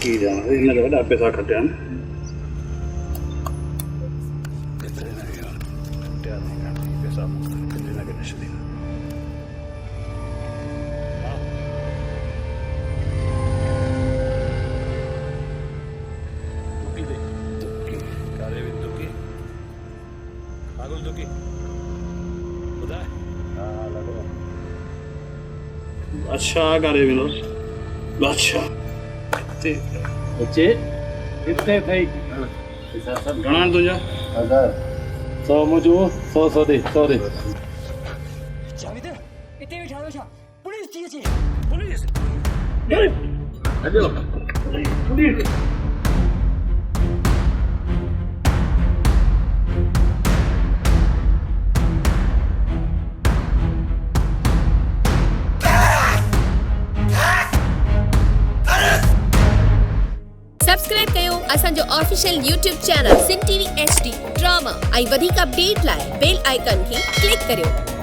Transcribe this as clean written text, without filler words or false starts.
की जाना इन वॾा पैसा खटिया आहिनि पैसा अच्छा करे वेंदो अच्छा बच्चे कितने थे घणा तुंहिंजा 100 मुझो 100 दे 100 दे जावेद इतने भी ठाड़ो छा पुलिस जी अचे पुलिस अजो पुलिस सब्सक्राइब कयो असांजो official YouTube channel SindhTVHD drama ऐं वधीक अपडेट लाइ बेल आइकन खे क्लिक करियो।